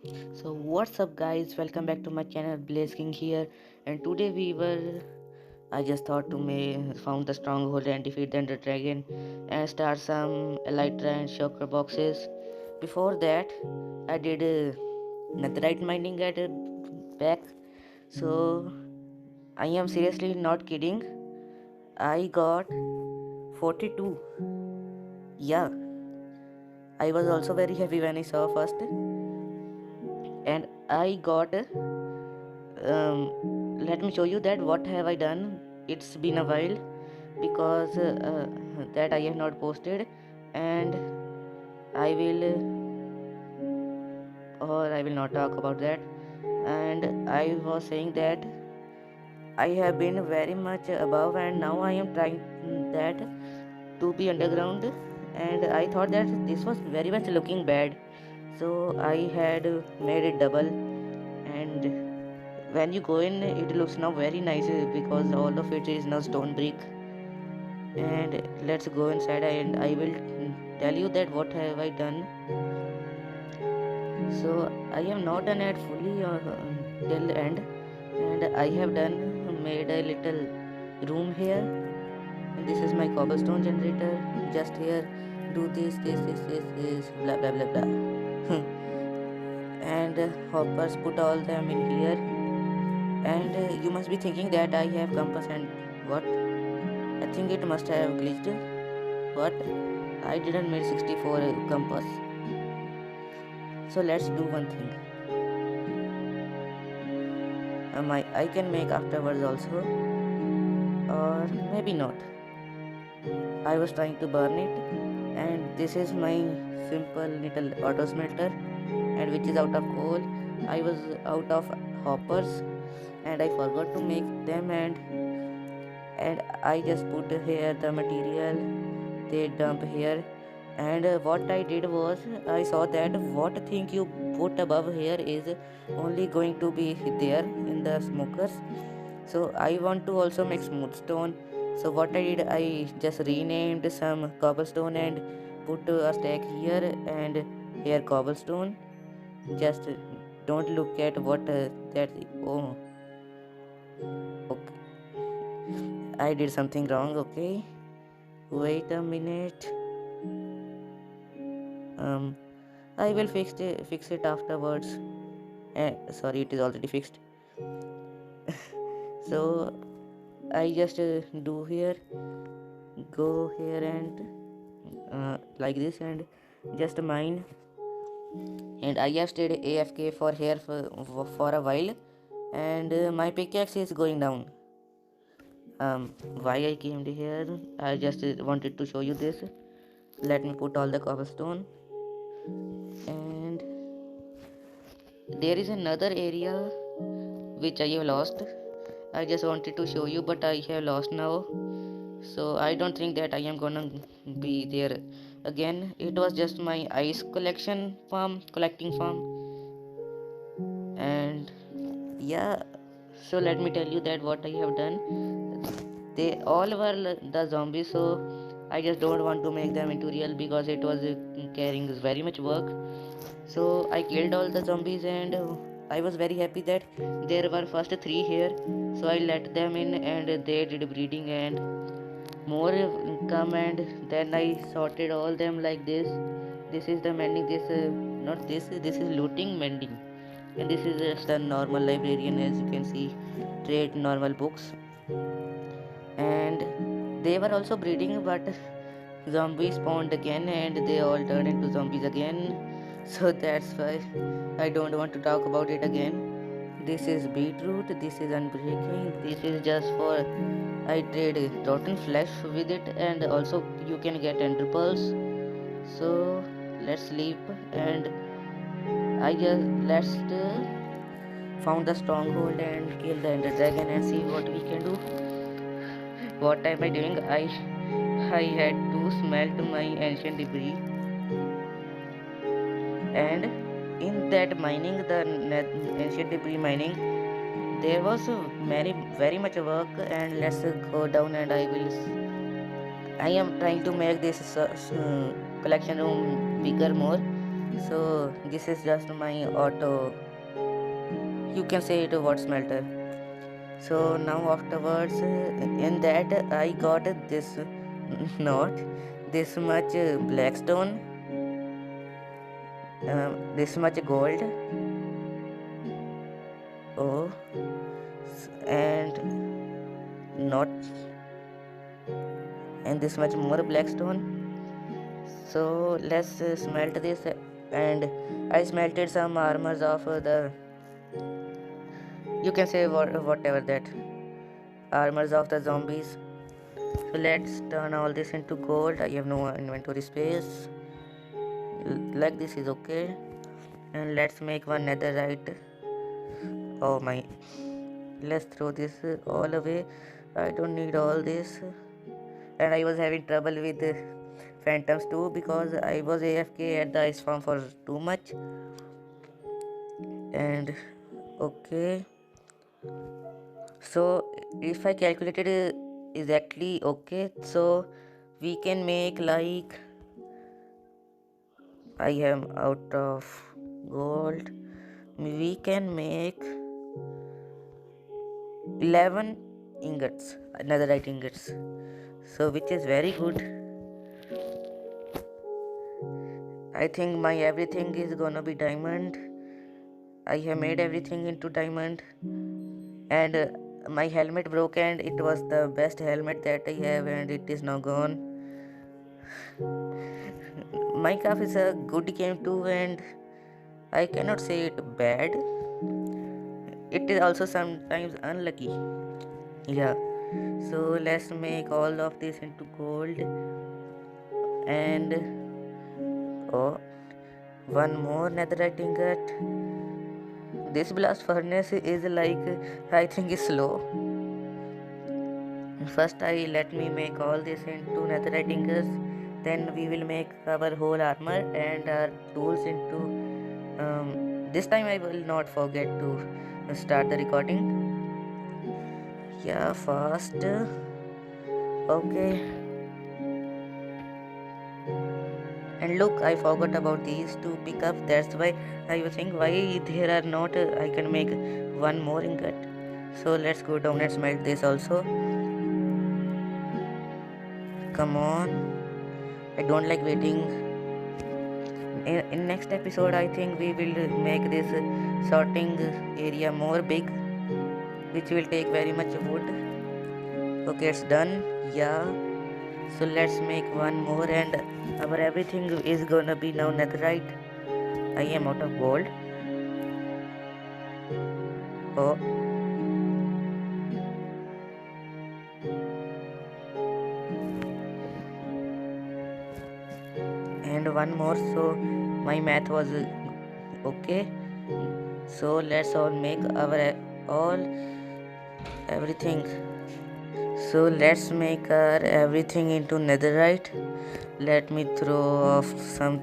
So what's up guys, welcome back to my channel. Blaze King here, and today I just thought to found the stronghold and defeat the ender dragon and start some elytra and chakra boxes. Before that I did netherite mining at back. So I am seriously not kidding, I got 42. Yeah, I was also very happy when I saw first, and I got let me show you that what have I done. It's been a while because that I have not posted, and I will or I will not talk about that. And I was saying that I have been very much above, and now I am trying that to be underground, and I thought that this was very much looking bad, so I had made it double. And when you go in, it looks now very nice because all of it is now stone brick. And let's go inside and I will tell you that what have I done. So I have not done it fully till end, and I have done made a little room here, and this is my cobblestone generator. Just here, do this blah blah blah blah. And hoppers, put all them in here. And you must be thinking that I have compass, and what, I think it must have glitched. What, I didn't make 64 compass. So let's do one thing. I can make afterwards also, or maybe not. I was trying to burn it, and this is my simple little auto smelter, and which is out of coal. I was out of hoppers, and I forgot to make them, and I just put here the material they dump here. And what I did was I saw that what thing you put above here is only going to be there in the smokers. So I want to also make smooth stone. So what I did, I just renamed some cobblestone and put a stack here and here cobblestone. Just don't look at what that. Oh, okay, I did something wrong. Okay, wait a minute. um I will fix it afterwards. Sorry, it is already fixed. So I just do here, go here and like this, and just mine. And I have stayed AFK for here for a while, and my pickaxe is going down. Why I came to here, I just wanted to show you this. Let me put all the cobblestone. And there is another area which I have lost. I just wanted to show you, but I have lost now. So I don't think that I am gonna be there again. It was just my ice collecting farm. And yeah, so let me tell you that what I have done. They all were the zombies, so I just don't want to make them into real because it was carrying very much work. So I killed all the zombies, and I was very happy that there were first three here. So I let them in, and they did breeding, and more come, and then I sorted all them like this. This is the mending. This not this. This is looting mending, and this is just a normal librarian, as you can see, trade normal books. And they were also breeding, but zombies spawned again, and they all turned into zombies again. So that's why I don't want to talk about it again. This is beetroot, this is unbreaking, this is just for I trade rotten flesh with it, and also you can get ender pearls. So let's sleep, and I just let's found the stronghold and kill the ender dragon and see what we can do. What am I doing? I had to smelt my ancient debris, and in that mining, the ancient debris mining, there was very much work. And let's go down, and I am trying to make this collection room bigger more. So this is just my auto, you can say it, what smelter. So now afterwards, in that I got this not this much black stone, this much gold, oh, and not, and this much more black stone. So let's smelt this, and I smelted some armors of the, you can say whatever that, armors of the zombies. So let's turn all this into gold. I have no inventory space. Like this is okay. And let's make one netherite. Oh my. Let's throw this all away. I don't need all this. And I was having trouble with phantoms too because I was AFK at the ice farm for too much. And okay. So if I calculated exactly okay, so we can make like, I am out of gold. We can make 11 ingots, netherite ingots. So which is very good. I think my everything is gonna be diamond. I have made everything into diamond. And my helmet broke and it was the best helmet that I have and it is now gone. Minecraft is a good game too and I cannot say it bad. It is also sometimes unlucky. Yeah. So let's make all of this into gold. And oh, one more netherite ingot. This blast furnace is like, I think is slow. First let me make all this into netherite ingots. Then we will make our whole armor and our tools into. This time I will not forget to start the recording. Yeah, fast. Okay. And look, I forgot about these to pick up. That's why I was thinking why there are not. I can make one more ingot. So let's go down and smelt this also. Come on. I don't like waiting. In next episode, I think we will make this sorting area more big, which will take very much wood. Okay, it's done. Yeah. So let's make one more and our everything is gonna be now netherite. I am out of gold. Oh. And one more, so my math was okay. So let's all make our all everything. So let's make our everything into netherite. Let me throw off some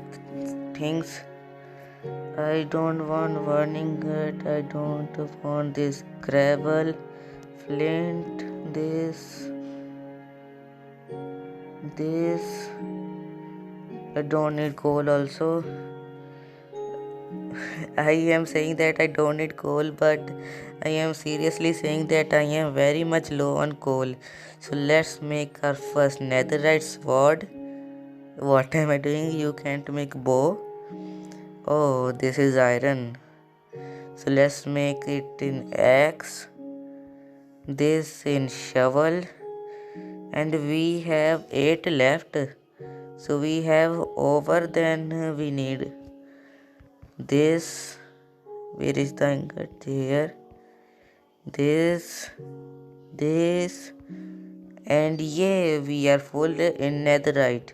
things. I don't want burning it. I don't want this gravel, flint, this. I don't need coal also. I am saying that I don't need coal, but I am seriously saying that I am very much low on coal. So let's make our first netherite sword. What am I doing? You can't make bow. Oh, this is iron. So let's make it in axe. This in shovel. And we have 8 left. So we have over than we need. This, where is the ingot? Here. This, and yeah, we are full in netherite.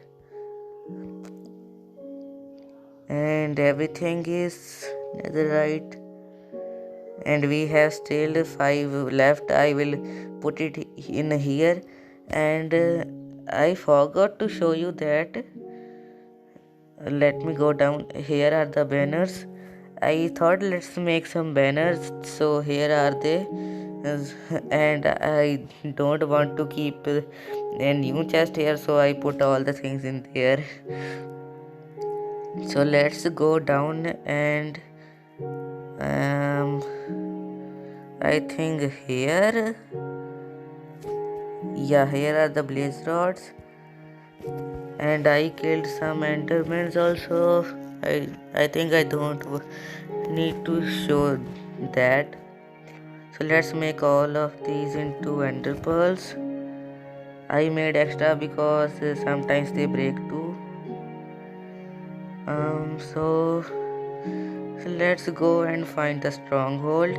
And everything is netherite. And we have still 5 left. I will put it in here. And I forgot to show you that. Let me go down. Here are the banners. I thought let's make some banners. So here are they. And I don't want to keep a new chest here, so I put all the things in there. So let's go down and I think here, yeah, here are the blaze rods, and I killed some endermans also. I think I don't need to show that. So let's make all of these into ender pearls. I made extra because sometimes they break too. So let's go and find the stronghold.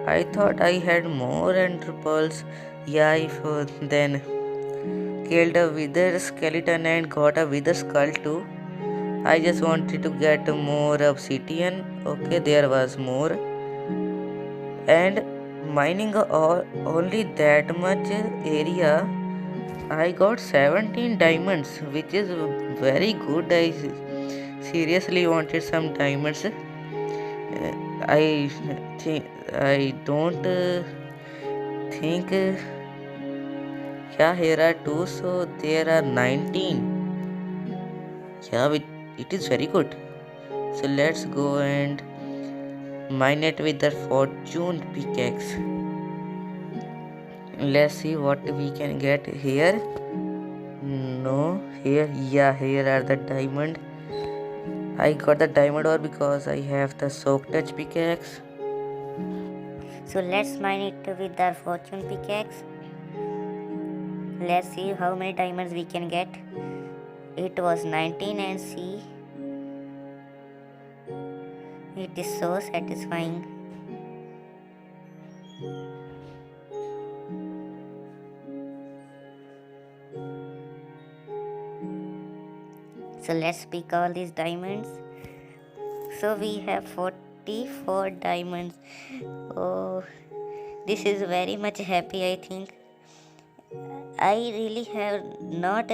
I thought I had more ender pearls. Yeah, if then killed a wither skeleton and got a wither skull too. I just wanted to get more obsidian. Okay, there was more. And mining only that much area, I got 17 diamonds, which is very good. I seriously wanted some diamonds. I think I don't think. Yeah, here are two, so there are 19. Yeah, it is very good. So let's go and mine it with the fortune pickaxe. Let's see what we can get here. No, here, yeah, here are the diamond. I got the diamond ore because I have the soak touch pickaxe. So let's mine it with our fortune pickaxe. Let's see how many diamonds we can get. It was 19 and see, it is so satisfying. So let's pick all these diamonds. So we have 44 diamonds. Oh, this is very much happy, I think. I really have not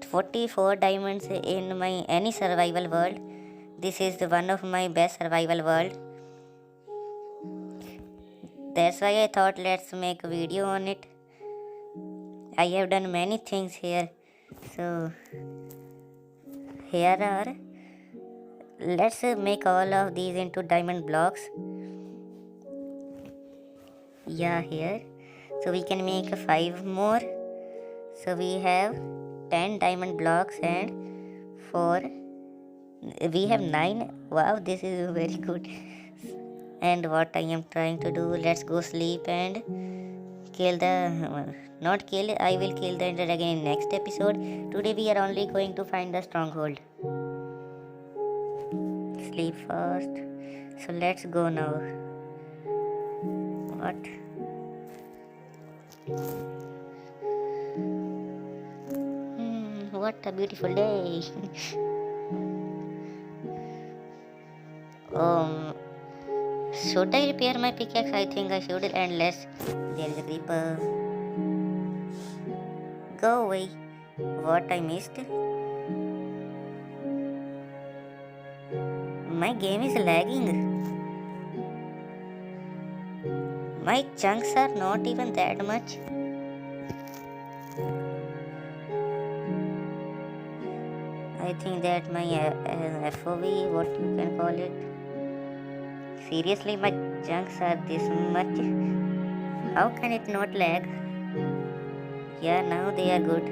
44 diamonds in my any survival world. This is the one of my best survival world. That's why I thought let's make a video on it. I have done many things here. So here are, let's make all of these into diamond blocks. Yeah, here. So we can make 5 more. So we have 10 diamond blocks and 4. We have 9. Wow, this is very good. And what I am trying to do, let's go sleep and kill the not kill, I will kill the ender dragon in next episode. Today we are only going to find the stronghold. Sleep first. So let's go now. What? What a beautiful day. Should I repair my pickaxe? I think I should. And let's. There is a creeper. Go away. What I missed? My game is lagging. My chunks are not even that much. I think that my FOV, what you can call it. Seriously, my chunks are this much. How can it not lag? Yeah, now they are good.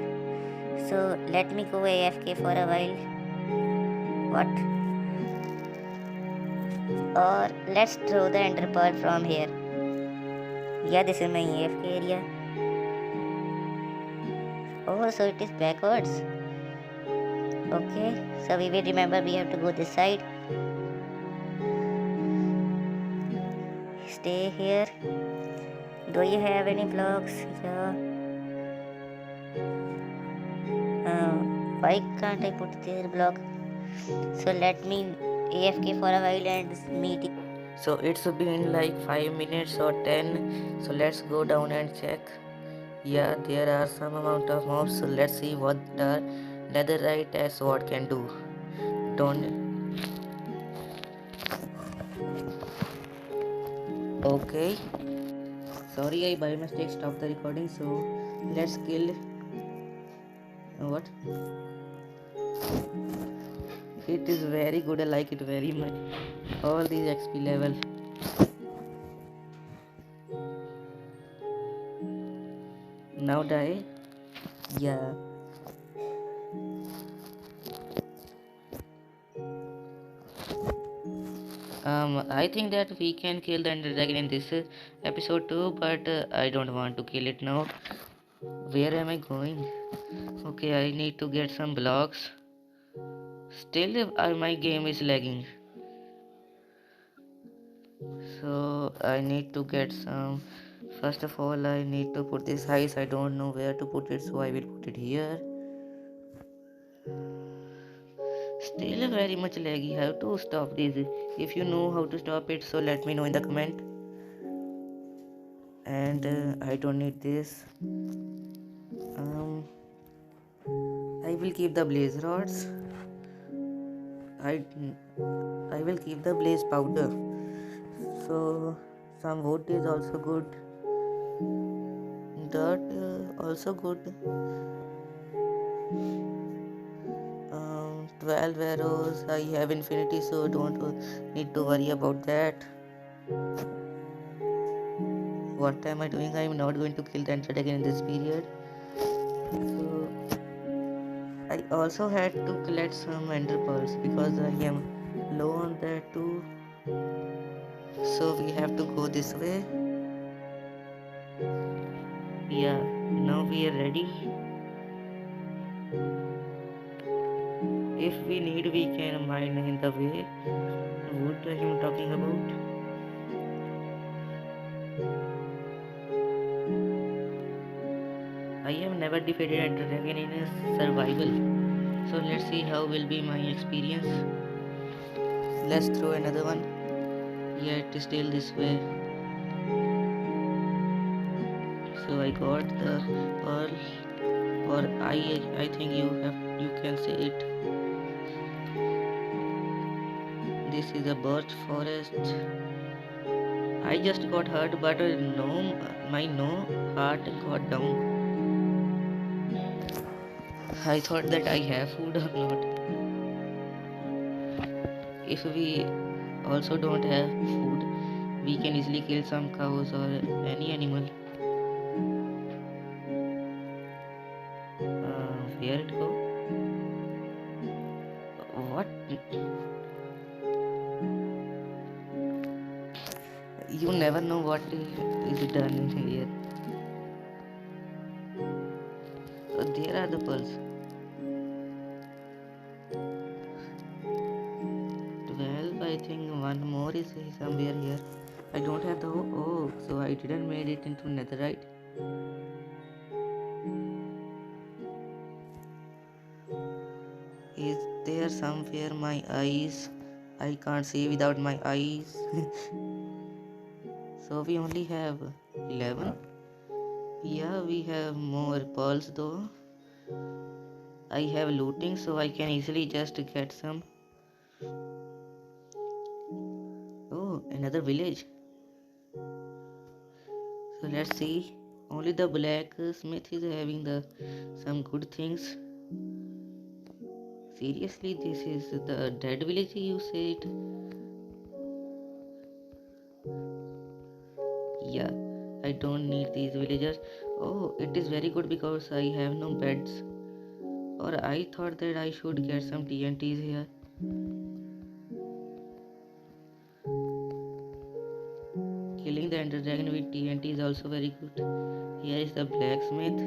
So let me go AFK for a while. What? Or let's throw the ender pearl from here. Yeah, this is my AFK area. Oh, so it is backwards. Okay, so we will remember we have to go this side. Stay here. Do you have any blocks? Yeah. Why can't I put their block? So let me AFK for a while and meet. So it's been like 5 minutes or 10. So let's go down and check. Yeah, there are some amount of mobs. So let's see what the netherite sword can do. Don't. Okay. Sorry, I by mistake stopped the recording. So let's kill. What? It is very good. I like it very much. All these XP level. Now die. Yeah. I think that we can kill the Ender Dragon in this episode too, but I don't want to kill it now. Where am I going? Okay, I need to get some blocks. Still, my game is lagging. So I need to get some. First of all, I need to put this ice. I don't know where to put it, so I will put it here. Still very much laggy. How to stop this? If you know how to stop it, so let me know in the comment. And I don't need this. I will keep the blaze rods. I will keep the blaze powder. So some wood is also good. Dirt also good. 12 arrows. I have infinity, so don't need to worry about that. What am I doing? I am not going to kill the Ender Dragon in this period. So I also had to collect some ender pearls because I am low on that too. So we have to go this way. Yeah, now we are ready. If we need, we can mine in the way. What I am talking about? I have never defeated Ender Dragon in a survival. So let's see how will be my experience. Let's throw another one. Yeah, it is still this way. So I got the pearl, or I think you can say it. This is a birch forest. I just got hurt, but my heart got down. I thought that I have food or not. If we also don't have food, we can easily kill some cows or any animal. Where it go? What? You never know what is done here. So there are the pearls. 12, I think one more is somewhere here. I don't have the so I didn't made it into netherite. Is there somewhere my eyes? I can't see without my eyes. So we only have 11. Yeah, we have more pearls though. I have looting, so I can easily just get some. Oh, another village. So let's see. Only the blacksmith is having some good things. Seriously, this is the dead village you said? Yeah, I don't need these villagers. Oh, it is very good because I have no beds. Or I thought that I should get some TNTs here. Killing the Ender Dragon with TNT is also very good. Here is the blacksmith.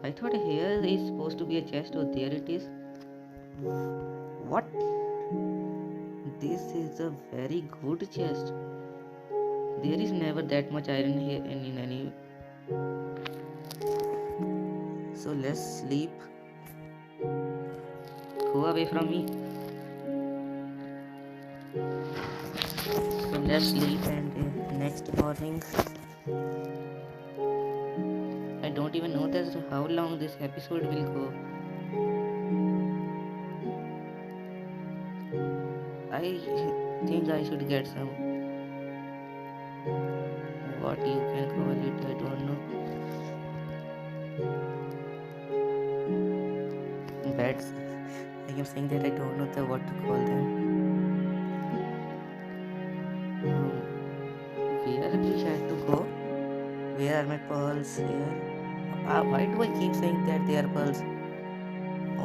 I thought here is supposed to be a chest. Oh, there it is. What? This is a very good chest. There is never that much iron here in any. So let's sleep. Go away from me. So let's sleep and next morning. I don't even know that how long this episode will go. I think I should get some. What you can call it, I don't know. that's I am saying that I don't know what to call them. Where we had to go? Where are my pearls here? Why do I keep saying that they are pearls?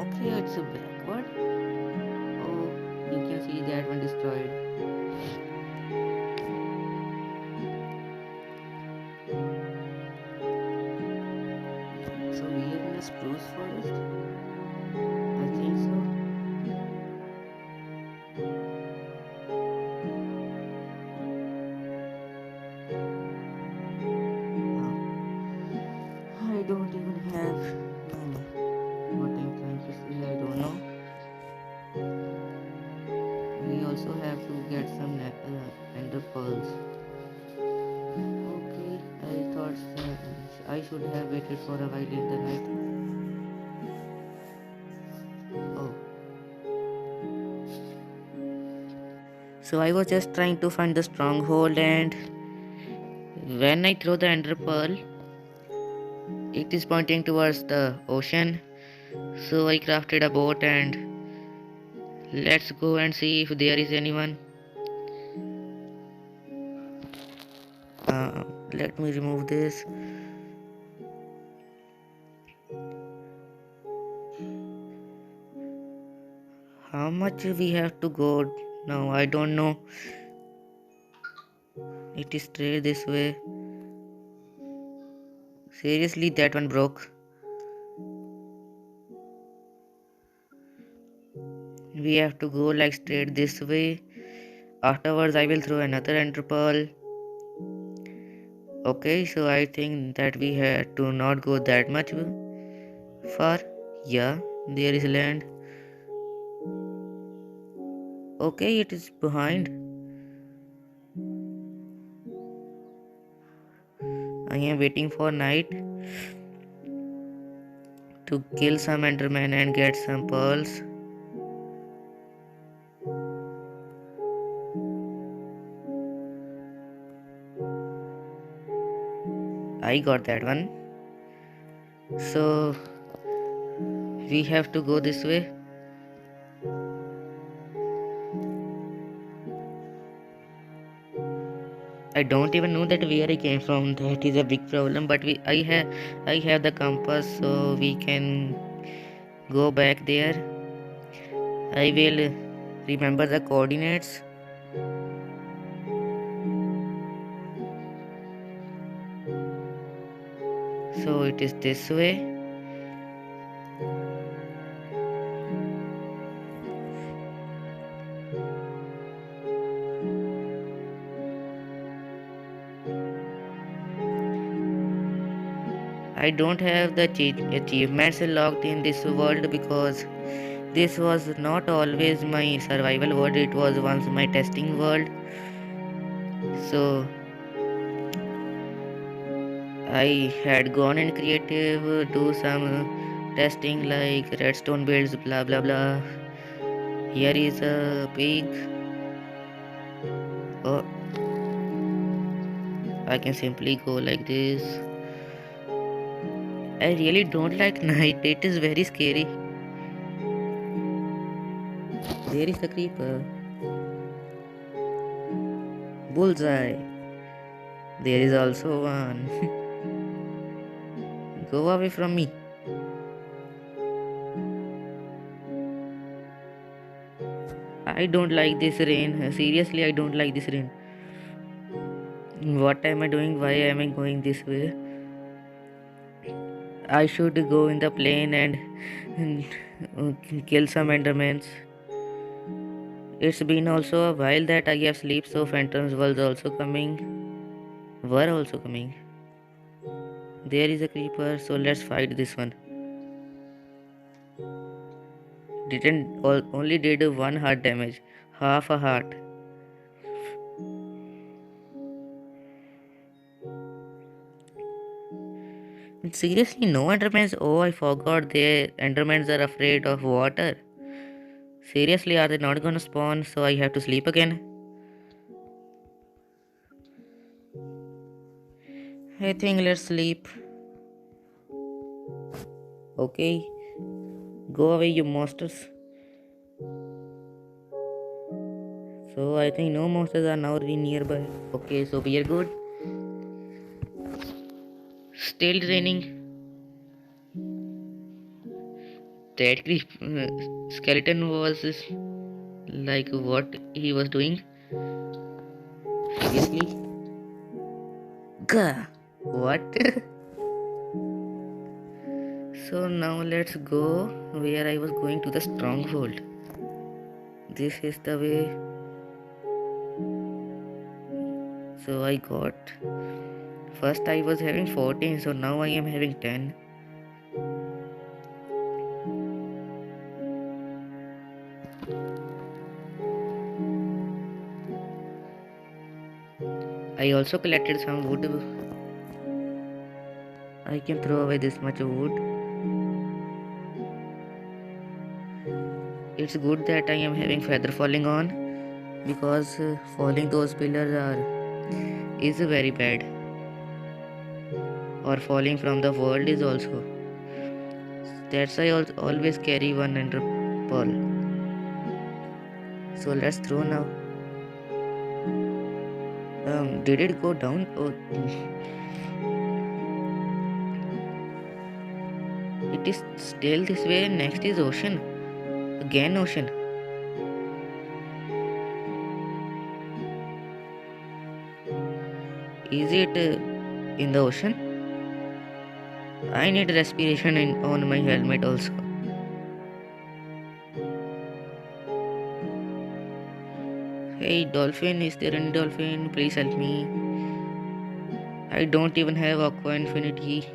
Okay, it's a backward. Oh, you can see that one destroyed. So we are in a spruce forest? I think so. I don't even have what I'm trying to say. I don't know. We also have to get some ender pearls. Okay, I thought I should have waited for a while in the night. Oh. So I was just trying to find the stronghold, and when I throw the ender pearl, it is pointing towards the ocean. So I crafted a boat, and let's go and see if there is anyone. Let me remove this. How much we have to go now? I don't know. It is straight this way. Seriously, that one broke. We have to go like straight this way. Afterwards, I will throw another ender pearl. Okay, so I think that we had to not go that much far. Yeah, there is land. Okay, it is behind. I am waiting for night to kill some enderman and get some pearls. I got that one. So we have to go this way. I don't even know that where I came from. That is a big problem. But I have the compass, so we can go back there. I will remember the coordinates. So it is this way. I don't have the achievements locked in this world because this was not always my survival world, it was once my testing world. So I had gone in creative, do some testing like redstone builds, blah blah blah. Here is a pig. Oh, I can simply go like this. I really don't like night, it is very scary. There is the creeper. Bullseye. There is also one. Go away from me. I don't like this rain. Seriously, I don't like this rain. What am I doing? Why am I going this way? I should go in the plane and kill some endermans. It's been also a while that I have slept, so phantoms was also coming. Were also coming. There is a creeper, so let's fight this one. Only did one heart damage, half a heart. Seriously, no endermans. Oh, I forgot. The endermans are afraid of water. Seriously, are they not gonna spawn? So I have to sleep again. I think let's sleep. Okay, Go away, you monsters. So I think no monsters are now nearby. Okay, so we are good. Still raining. That skeleton was like what he was doing. Seriously? Gah! What? So now let's go where I was going to the stronghold. This is the way. So I got. First I was having 14, so now I am having 10. I also collected some wood. I can throw away this much wood. It's good that I am having feather falling on, because falling those pillars is very bad. Or falling from the world is also. That's why I always carry one under pearl. So let's throw now. Did it go down? Oh, it is still this way. Next is ocean. Again ocean. Is it in the ocean? I need respiration on my helmet also. Hey dolphin, is there any dolphin? Please help me. I don't even have aqua infinity.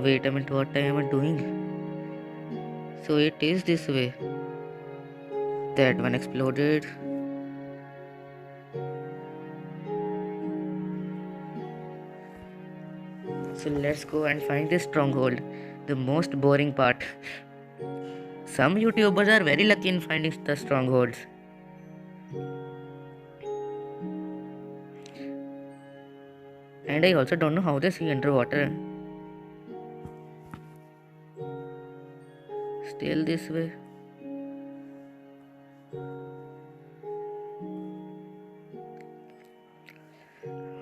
Wait a minute, what I am doing? So it is this way. That one exploded. So let's go and find this stronghold. The most boring part. Some YouTubers are very lucky in finding the strongholds. And I also don't know how they see underwater. Still this way.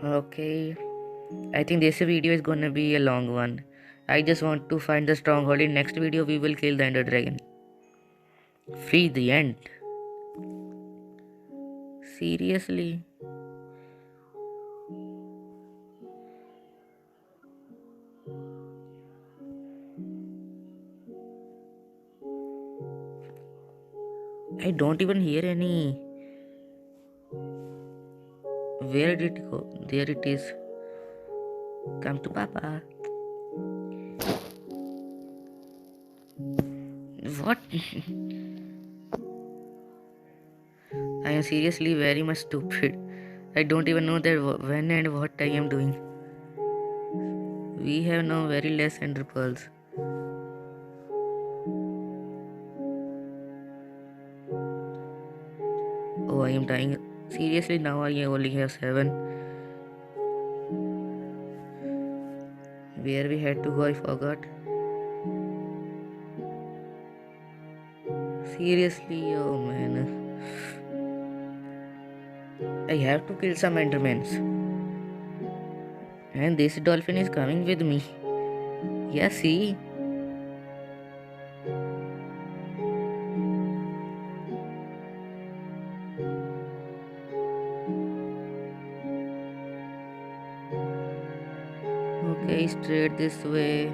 Okay. I think this video is gonna be a long one. I just want to find the stronghold. In next video we will kill the Ender Dragon. Free the end. Seriously? I don't even hear any. Where did it go? There it is. Come to Papa. What? I am seriously very much stupid. I don't even know that when and what I am doing. We have now very less ender pearls. Oh, I am dying. Seriously, now I only have 7. Where we had to go, I forgot. Seriously, oh man. I have to kill some endermans. And this dolphin is coming with me. Yeah, see? Okay, straight this way.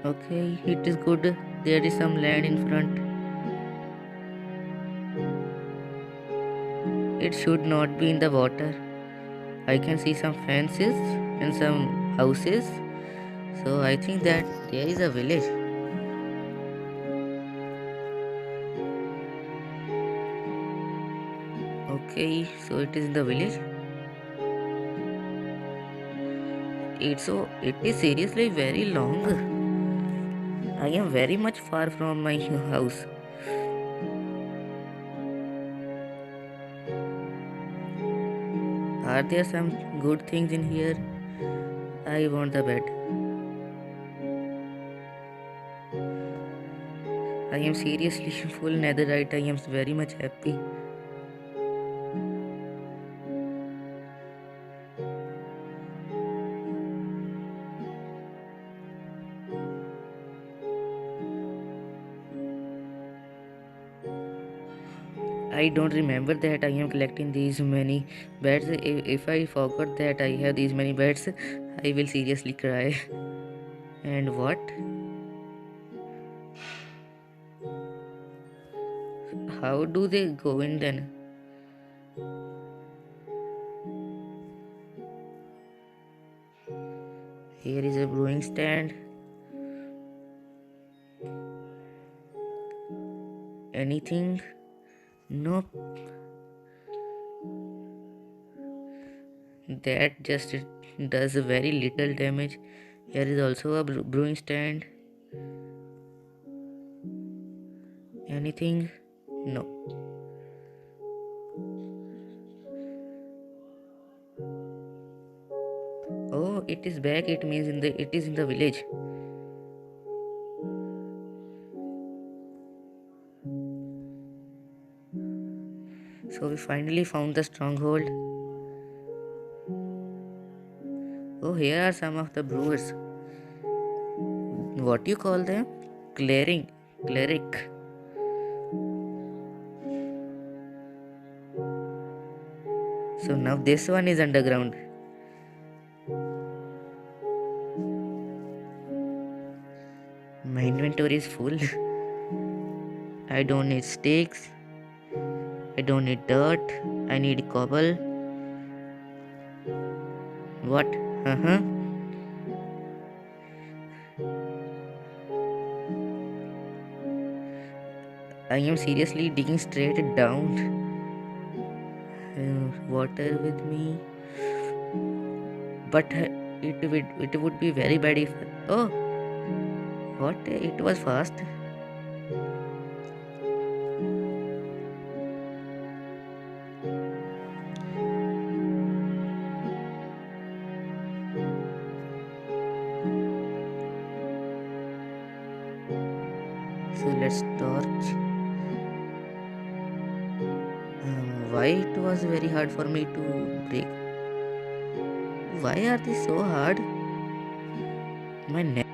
Okay, it is good. There is some land in front. It should not be in the water. I can see some fences and some houses. So I think that there is a village. Okay, so it is in the village. It is seriously very long. I am very much far from my house. Are there some good things in here? I want the bed. I am seriously full netherite. I am very much happy. I don't remember that I am collecting these many beds. If I forgot that I have these many beds, I will seriously cry. And what? How do they go in then? Here is a brewing stand. Anything? Nope. That just does very little damage. Here is also a brewing stand. Anything? No. Oh, it is back. It means it is in the village. So we finally found the stronghold. Oh, here are some of the brewers. What do you call them? Cleric. So now this one is underground. My inventory is full. I don't need sticks. I don't need dirt. I need cobble. What? Uh-huh. I am seriously digging straight down. Water with me. But it would be very bad if. Oh, what? It was fast. So let's torch. Why it was very hard for me to break? Why are they so hard? My neck.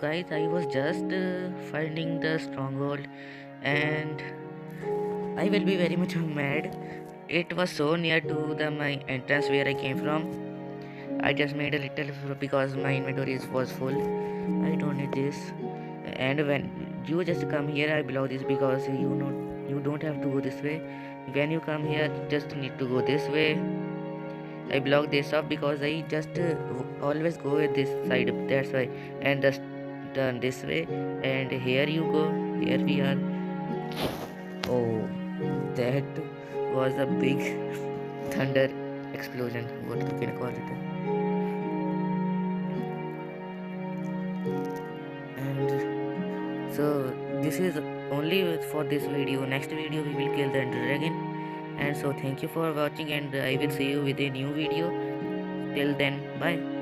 guys, I was just finding the stronghold, and I will be very much mad. It was so near to the my entrance where I came from. I just made a little because my inventory was full. I don't need this. And when you just come here, I block this because you don't have to go this way. When you come here, just need to go this way. I block this off because I just always go with this side. That's why, and just turn this way. And here you go. Here we are. Oh, that was a big thunder explosion. What you can call it. And so this is only for this video. Next video we will kill the Ender Dragon. And so thank you for watching, and I will see you with a new video. Till then, bye.